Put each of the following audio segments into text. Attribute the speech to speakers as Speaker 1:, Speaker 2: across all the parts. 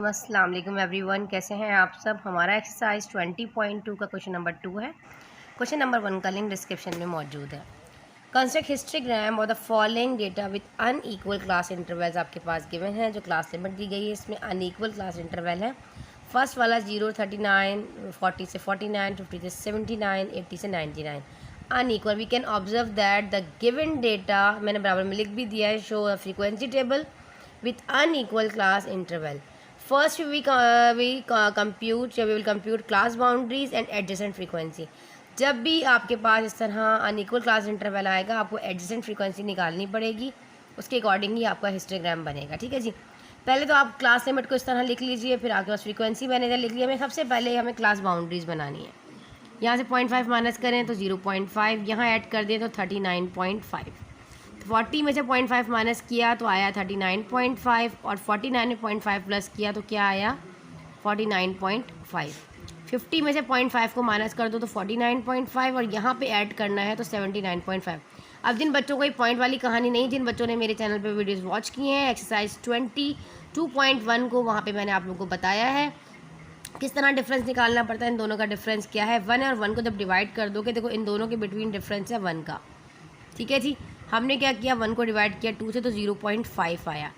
Speaker 1: अस्सलाम वालेकुम एवरीवन, कैसे हैं आप सब। हमारा एक्सरसाइज 20.2 का क्वेश्चन नंबर 2 है। क्वेश्चन नंबर 1 का लिंक डिस्क्रिप्शन में मौजूद है। कंस्ट्रक्ट हिस्टोग्राम और the following data with unequal class intervals आपके पास गिवन है। जो क्लास लिमिट दी गई है इसमें अनईक्वल क्लास इंटरवल है। फर्स्ट वाला 0 39, 40 से 49, 50 से 79, 80 से 99 unequal. We can observe that the given data, मैंने बराबर में लिख भी दिया है, show a frequency table with unequal class interval. First we will compute class boundaries and adjacent frequency. जब भी आपके पास इस तरह अनइक्वल क्लास इंटरवल आएगा आपको एडजेसेंट फ्रीक्वेंसी निकालनी पड़ेगी, उसके अकॉर्डिंग ही आपका हिस्टोग्राम बनेगा। ठीक है जी। पहले तो आप क्लास लिमिट को इस तरह लिख लीजिए, फिर आपके पास फ्रीक्वेंसी मैनेजर लिख लिया। हमें सबसे पहले हमें क्लास बाउंड्रीज बनानी है। यहाँ से 0.5 माइनस करें तो 0.5, यहाँ ऐड कर दें तो 39.5। 40 में से 0.5 माइनस किया तो आया 39.5 और 49 में 0.5 प्लस किया तो क्या आया 49.5। 50 में से 0.5 को माइनस कर दो तो 49.5 और यहाँ पे ऐड करना है तो 79.5। अब जिन बच्चों को ये पॉइंट वाली कहानी नहीं, जिन बच्चों ने मेरे चैनल पे वीडियोस वॉच किए हैं एक्सरसाइज 22.1 को, वहाँ पे मैंने आप लोगों को बताया है किस तरह डिफरेंस निकालना पड़ता है। इन दोनों का डिफरेंस क्या है, 1 है, और 1 को जब डिवाइड कर दोगे देखो इन दोनों के बिटवीन डिफरेंस है 1 का। ठीक है जी। हमने क्या किया, 1 को डिवाइड किया 2 से तो 0.5 आया।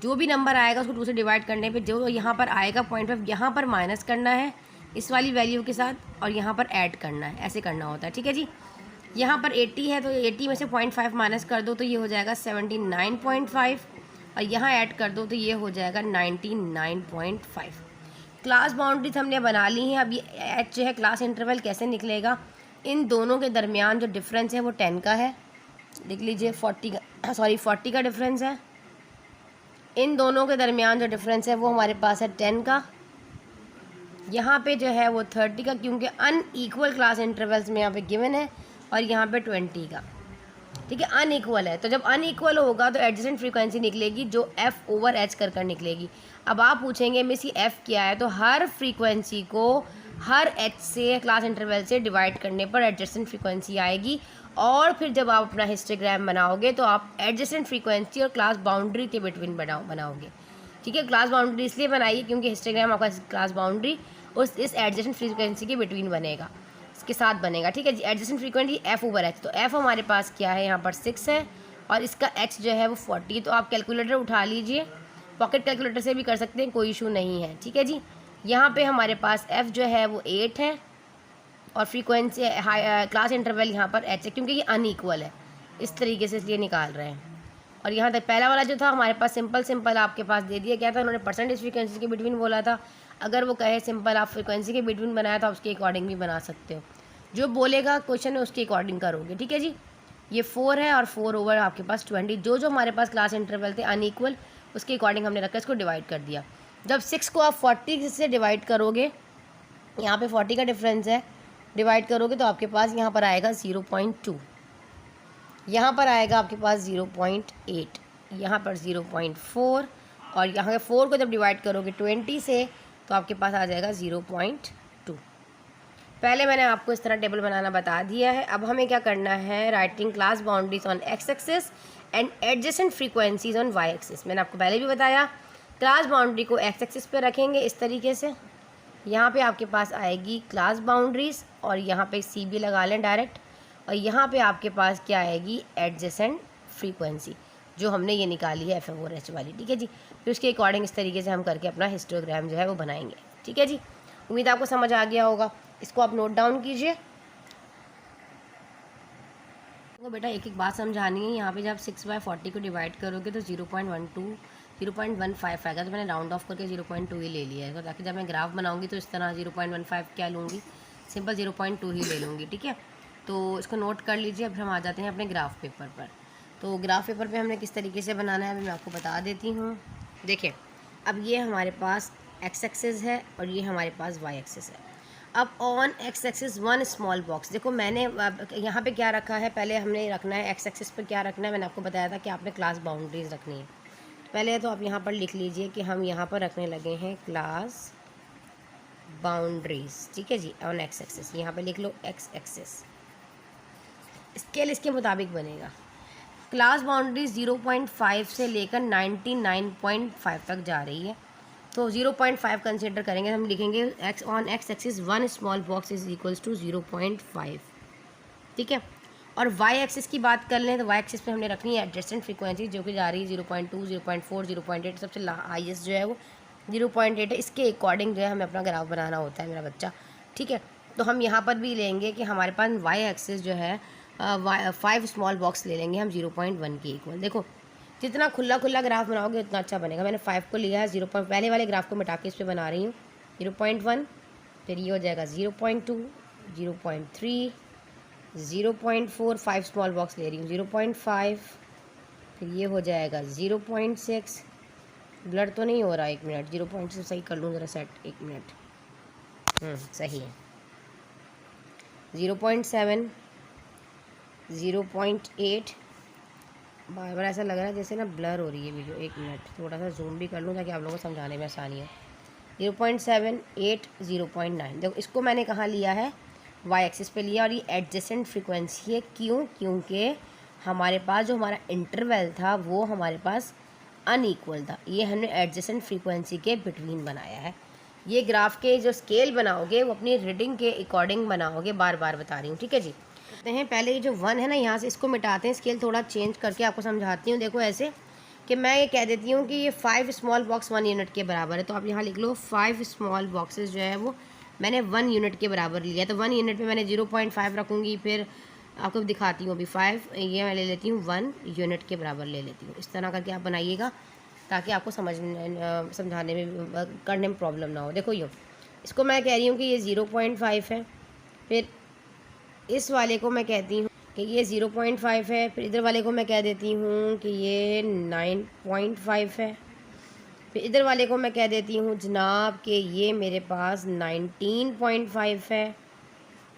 Speaker 1: जो भी नंबर आएगा उसको 2 से डिवाइड करने पे जो यहाँ पर आएगा 0.5 यहाँ पर माइनस करना है इस वाली वैल्यू के साथ और यहाँ पर ऐड करना है, ऐसे करना होता है। ठीक है जी। यहाँ पर 80 है तो 80 में से 0.5 माइनस कर दो तो ये हो जाएगा 79.5 और यहाँ ऐड कर दो तो ये हो जाएगा 99.5। क्लास बाउंड्रीज हमने बना ली हैं। अब ये एच जो है क्लास इंटरवल कैसे निकलेगा, इन दोनों के दरमियान जो डिफरेंस है वो 10 का है। देख लीजिए 40 का डिफरेंस है। इन दोनों के दरमियान जो डिफरेंस है वो हमारे पास है 10 का। यहाँ पे जो है वो 30 का, क्योंकि अनईक्वल क्लास इंटरवल्स में यहाँ पे गिवन है, और यहाँ पे 20 का। ठीक है, अनईक्वल है तो जब अनईक्वल होगा तो एडजेसेंट फ्रीक्वेंसी निकलेगी जो एफ ओवर एच कर निकलेगी। अब आप पूछेंगे मिस ये एफ क्या है, तो हर फ्रीक्वेंसी को हर एच से क्लास इंटरवल से डिवाइड करने पर एडजेसेंट फ्रीक्वेंसी आएगी, और फिर जब आप अपना हिस्टोग्राम बनाओगे तो आप एडजेसेंट फ्रीक्वेंसी और क्लास बाउंड्री के बिटवीन बनाओगे। ठीक है, क्लास बाउंड्री इसलिए बनाइए क्योंकि हिस्टोग्राम आपका क्लास बाउंड्री उस इस एडजेसेंट फ्रीक्वेंसी के बिटवीन बनेगा, इसके साथ बनेगा। ठीक है जी। Adjacent frequency F over H, तो एफ हमारे पास क्या है यहाँ पर 6 है और इसका एच जो है वो 40। तो आप कैलकुलेटर उठा लीजिए, पॉकेट कैलकुलेटर से भी कर सकते हैं, कोई इशू नहीं है। ठीक है जी। यहाँ पे हमारे पास एफ जो है वो 8 है और फ्रीक्वेंसी क्लास इंटरवल यहाँ पर एच है क्योंकि ये अनईक्वल है, इस तरीके से इसलिए निकाल रहे हैं। और यहाँ तक पहला वाला जो था हमारे पास सिंपल आपके पास दे दिया गया था, उन्होंने परसेंटेज फ्रीक्वेंसी के बिटवीन बोला था। अगर वो कहे सिंपल आप फ्रीक्वेंसी के बिटवीन बनाया तो आप उसके अकॉर्डिंग भी बना सकते हो, जो बोलेगा क्वेश्चन है उसके अकॉर्डिंग करोगे। ठीक है जी। ये 4 है और 4 ओवर आपके पास 20, जो हमारे पास क्लास इंटरवल थे अनईक्वल उसके अकॉर्डिंग हमने रखा, इसको डिवाइड कर दिया। जब 6 को आप 40 से डिवाइड करोगे, यहाँ पे 40 का डिफरेंस है, डिवाइड करोगे तो आपके पास यहाँ पर आएगा 0.2, यहाँ पर आएगा आपके पास 0.8, यहाँ पर 0.4 और यहाँ के 4 को जब डिवाइड करोगे 20 से तो आपके पास आ जाएगा 0.2। पहले मैंने आपको इस तरह टेबल बनाना बता दिया है। अब हमें क्या करना है, writing class boundaries on x axis and adjacent frequencies on y axis. मैंने आपको पहले भी बताया क्लास बाउंड्री को एक्स एक्सिस पे रखेंगे इस तरीके से, यहाँ पे आपके पास आएगी क्लास बाउंड्रीज और यहाँ पे सी भी लगा लें डायरेक्ट, और यहाँ पे आपके पास क्या आएगी एडजेसेंट फ्रीक्वेंसी जो हमने ये निकाली है एफ ओवर एच वाली। ठीक है जी। फिर उसके अकॉर्डिंग इस तरीके से हम करके अपना हिस्टोग्राम जो है वो बनाएंगे। ठीक है जी। उम्मीद आपको समझ आ गया होगा, इसको आप नोट डाउन कीजिए। तो बेटा एक एक बात समझानी है। यहाँ पे जब 6/40 को डिवाइड करोगे तो 0.15 आएगा, तो मैंने राउंड ऑफ करके 0.2 ही ले लिया है, तो ताकि जब मैं ग्राफ बनाऊंगी तो इस तरह 0.15 क्या लूँगी, सिंपल 0.2 ही ले लूँगी। ठीक है, तो इसको नोट कर लीजिए। अब हम आ जाते हैं अपने ग्राफ पेपर पर। तो ग्राफ पेपर पे हमने किस तरीके से बनाना है अभी मैं आपको बता देती हूँ। देखिए, अब ये हमारे पास एक्स एक्सिस है और ये हमारे पास वाई एक्सिस है। अब on x axis 1 small box, देखो मैंने यहाँ पे क्या रखा है, पहले हमने रखना है एक्स एक्सिस पर क्या रखना है, मैंने आपको बताया था कि आपने क्लास बाउंड्रीज रखनी है। पहले तो आप यहाँ पर लिख लीजिए कि हम यहाँ पर रखने लगे हैं क्लास बाउंड्रीज। ठीक है जी, ऑन एक्स एक्सिस यहाँ पे लिख लो एक्स एक्सिस, स्केल इसके मुताबिक बनेगा। क्लास बाउंड्री 0.5 से लेकर 99.5 तक जा रही है। तो 0.5 कंसिडर करेंगे, हम लिखेंगे x on x axis one small box is equals to 0.5, ठीक है। और वाई एक्सिस की बात कर लें तो वाई एक्सिस पे हमने रखनी है एडजेसेंट फ्रीक्वेंसी जो कि जा रही है 0.2, 0.4, 0.8, सबसे हाईएस्ट जो है वो 0.8 है। इसके अकॉर्डिंग जो है हमें अपना ग्राफ बनाना होता है मेरा बच्चा, ठीक है। तो हम यहाँ पर भी लेंगे कि हमारे पास वाई एक्सिस जो है 5 स्मॉल बॉक्स ले लेंगे हम 0.1 के इक्वल। देखो जितना खुला खुला ग्राफ बनाओगे उतना अच्छा बनेगा। मैंने 5 को लिया है, 0. पहले वाले ग्राफ को मिटा के इस पर बना रही हूँ 0.1, फिर ये हो जाएगा 0.2, 0.3, 0.4, 5 स्मॉल बॉक्स ले रही हूँ 0.5, फिर ये हो जाएगा 0.6, ब्लड तो नहीं हो रहा, 1 मिनट 0.6 सही कर लूँ ज़रा सेट, 1 मिनट, सही है 0.7, 0.8, बार बार ऐसा लग रहा है जैसे ना ब्लर हो रही है वीडियो, 1 मिनट थोड़ा सा जूम भी कर लूँ ताकि आप लोगों को समझाने में आसानी है। 0.7, 8, 0.9, देखो इसको मैंने कहाँ लिया है, वाई एक्सिस पे लिया, और ये एडजेसेंट फ्रीक्वेंसी है। क्यों? क्योंकि हमारे पास जो हमारा इंटरवल था वो हमारे पास अनइक्वल था, ये हमने एडजेसेंट फ्रीक्वेंसी के बिटवीन बनाया है। ये ग्राफ के जो स्केल बनाओगे वो अपनी रीडिंग के अकॉर्डिंग बनाओगे, बार बार बता रही हूँ, ठीक है जी। करते हैं पहले ये जो 1 है ना यहाँ से इसको मिटाते हैं, स्केल थोड़ा चेंज करके आपको समझाती हूँ। देखो ऐसे कि मैं ये कह देती हूँ कि ये 5 स्मॉल बॉक्स 1 यूनिट के बराबर है, तो आप यहाँ लिख लो 5 स्मॉल बॉक्सेस जो है वो मैंने 1 यूनिट के बराबर लिया। तो 1 यूनिट में मैंने 0.5 रखूँगी, फिर आपको दिखाती हूँ अभी 5, ये मैं ले लेती हूँ 1 यूनिट के बराबर ले लेती हूँ। इस तरह करके आप बनाइएगा ताकि आपको समझाने में करने में प्रॉब्लम ना हो। देखो यूँ इसको मैं कह रही हूँ कि ये 0.5 है, फिर इस वाले को मैं कहती हूँ कि ये 0.5 है, फिर इधर वाले को मैं कह देती हूँ कि ये 9.5 है, फिर इधर वाले को मैं कह देती हूँ जनाब कि ये मेरे पास 19.5 है,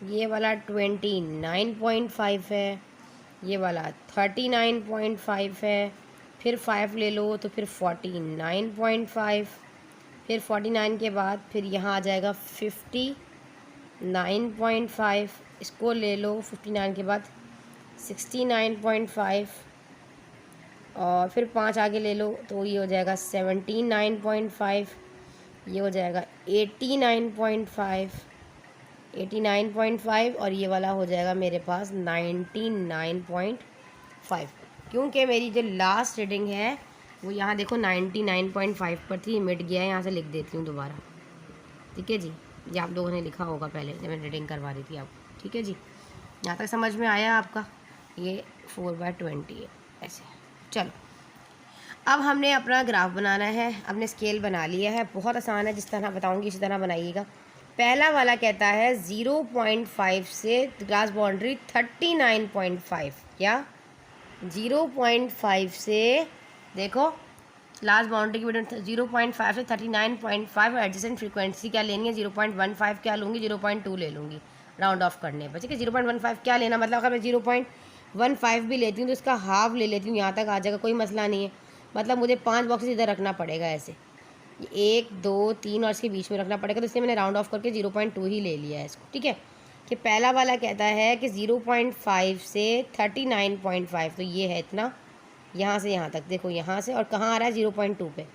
Speaker 1: ये वाला 29.5 है, ये वाला 39.5 है, फिर 5 ले लो तो फिर 49.5, फिर 49 के बाद फिर यहाँ आ जाएगा 59.5, इसको ले लो 59 के बाद 69.5, और फिर 5 आगे ले लो तो ये हो जाएगा 79.5, ये हो जाएगा 89.5, और ये वाला हो जाएगा मेरे पास 99.5। क्योंकि मेरी जो लास्ट रीडिंग है वो यहाँ देखो 99.5 पर थी, मिट गया है, यहाँ से लिख देती हूँ दोबारा, ठीक है जी। ये आप लोगों ने लिखा होगा पहले जब मैं रीडिंग करवा रही थी आपको, ठीक है जी। यहाँ तक समझ में आया आपका? ये 4/20 है ऐसे। चलो अब हमने अपना ग्राफ बनाना है, हमने स्केल बना लिया है, बहुत आसान है, जिस तरह बताऊँगी इसी तरह बनाइएगा। पहला वाला कहता है 0.5 से ग्लास बाउंड्री 39.5, क्या 0.5 से देखो लास्ट बाउंड्री की बिटवीन 0.5 से 39.5, और एडजेसेंट फ्रीक्वेंसी क्या लेनी है 0.15 क्या लूँगी, 0.2 ले लूँगी राउंड ऑफ करने पर, ठीक है। 0.15 क्या लेना, मतलब अगर मैं 0.15 भी लेती हूँ तो इसका हाफ ले लेती हूँ, यहाँ तक आ जाएगा, कोई मसला नहीं है। मतलब मुझे 5 बॉक्सेस इधर रखना पड़ेगा ऐसे, 1, 2, 3 और इसके बीच में रखना पड़ेगा, तो इसलिए मैंने राउंड ऑफ करके 0.2 ही ले लिया है इसको, ठीक है। कि पहला वाला कहता है कि 0.5 से 39.5, तो ये है इतना, यहाँ से यहाँ तक देखो, यहाँ से और कहाँ आ रहा है 0.2 पे,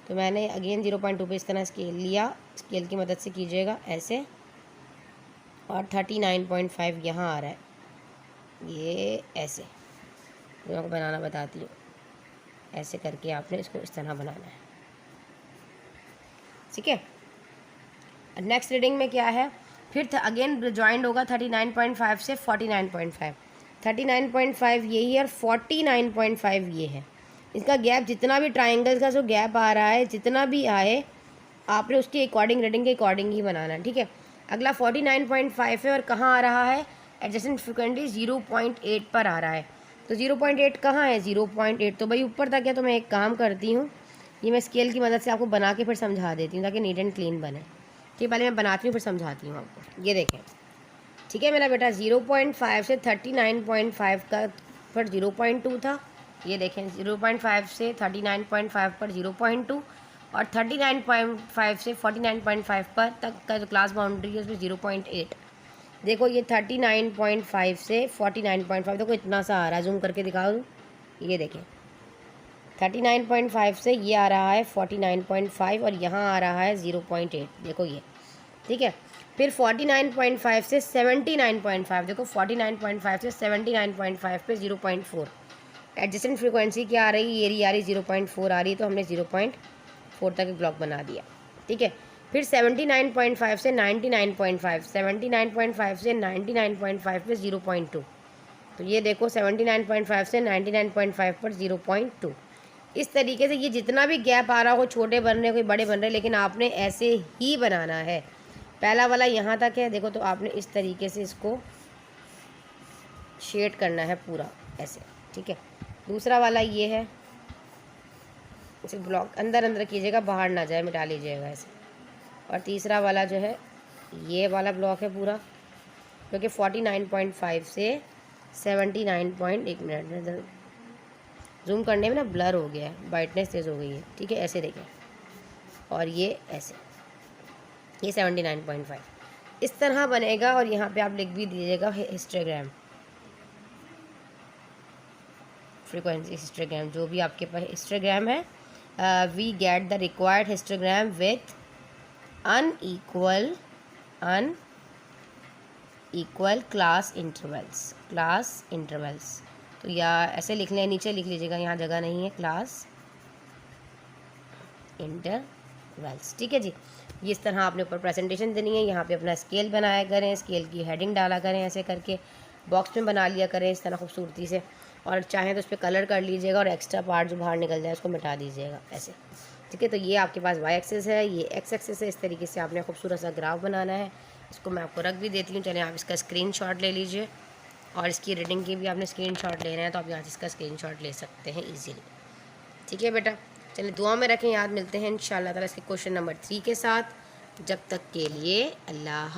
Speaker 1: तो मैंने अगेन 0.2 पे इस तरह स्केल लिया, स्केल की मदद से कीजिएगा ऐसे, और 39.5 यहाँ आ रहा है, ये ऐसे मैं आपको बनाना बताती हूँ, ऐसे करके आपने इसको इस तरह बनाना है, ठीक है। नेक्स्ट रीडिंग में क्या है, फिर अगेन ज्वाइंट होगा 39.5 से 49.5, 39.5 यही है और 49.5 ये है। इसका गैप जितना भी ट्राइंगल का जो गैप आ रहा है, जितना भी आए आपने उसके अकॉर्डिंग रीडिंग के अकॉर्डिंग ही बनाना है, ठीक है। अगला 49.5 है और कहाँ आ रहा है, एडजेसेंट फ्रीक्वेंसी 0.8 पर आ रहा है, तो 0.8 कहाँ है, 0.8 तो भाई ऊपर तक है। तो मैं एक काम करती हूँ, ये मैं स्केल की मदद से आपको बना के फिर समझा देती हूँ ताकि नीट एंड क्लीन बने, ठीक। पहले मैं बनाती हूँ फिर समझाती हूँ आपको, ये देखें, ठीक है। मेरा बेटा 0.5 से 39.5 का पर 0.2 था, ये देखें 0.5 से 39.5 पर 0.2, और 39.5 से 49.5 पर तक का जो क्लास बाउंड्री है उसमें 0.8। देखो ये 39.5 से 49.5 देखो इतना सा आ रहा है, जूम करके दिखा दूँ, ये देखें 39.5 से ये आ रहा है 49.5 और यहाँ आ रहा है 0.8, देखो ये, ठीक है। फिर 49.5 से 79.5, देखो 49.5 से 79.5 पे 0.4, एडजेसेंट फ्रीक्वेंसी क्या आ रही है, ये आ रही 0.4 आ रही है, तो हमने 0.4 तक एक ब्लॉक बना दिया, ठीक है। फिर 79.5 से 99.5, 79.5 से 99.5 पे 0.2, तो ये देखो 79.5 से 99.5 पर 0.2। इस तरीके से ये जितना भी गैप आ रहा हो, छोटे बन रहे कोई बड़े बन रहे, लेकिन आपने ऐसे ही बनाना है। पहला वाला यहाँ तक है, देखो, तो आपने इस तरीके से इसको शेड करना है पूरा ऐसे, ठीक है। दूसरा वाला ये है, इसे ब्लॉक अंदर अंदर कीजिएगा, बाहर ना जाए, मिटा लीजिएगा ऐसे। और तीसरा वाला जो है, ये वाला ब्लॉक है पूरा, क्योंकि 49.5 से 79 एक मिनट जूम करने में ना ब्लर हो गया है, ब्राइटनेस तेज़ हो गई है, ठीक है। ऐसे देखें, और ये ऐसे, ये 79.5 इस तरह बनेगा। और यहाँ पे आप लिख भी दीजिएगा हिस्टोग्राम, फ्रीक्वेंसी हिस्टोग्राम, जो भी आपके पास हिस्टोग्राम है। We get the required histogram with unequal class intervals, तो या ऐसे लिख लें, नीचे लिख लीजिएगा, यहाँ जगह नहीं है, क्लास इंटरवल्स, ठीक है जी। ये इस तरह आपने ऊपर प्रेजेंटेशन देनी है, यहाँ पे अपना स्केल बनाया करें, स्केल की हेडिंग डाला करें, ऐसे करके बॉक्स में बना लिया करें इस तरह खूबसूरती से। और चाहें तो उस पर कलर कर लीजिएगा और एक्स्ट्रा पार्ट जो बाहर निकल जाए उसको मिटा दीजिएगा ऐसे, ठीक है। तो ये आपके पास वाई एक्सिस है, ये एक्स एक्सिस है, इस तरीके से आपने खूबसूरत सा ग्राफ बनाना है। इसको मैं आपको रख भी देती हूँ, चलें आप इसका स्क्रीनशॉट ले लीजिए, और इसकी रीडिंग की भी आपने स्क्रीनशॉट लेना है तो आप यहाँ से इसका स्क्रीनशॉट ले सकते हैं ईजीली, ठीक है बेटा। चलिए दुआ में रखें, याद, मिलते हैं इंशाल्लाह ताला इसके क्वेश्चन नंबर 3 के साथ। जब तक के लिए अल्लाह।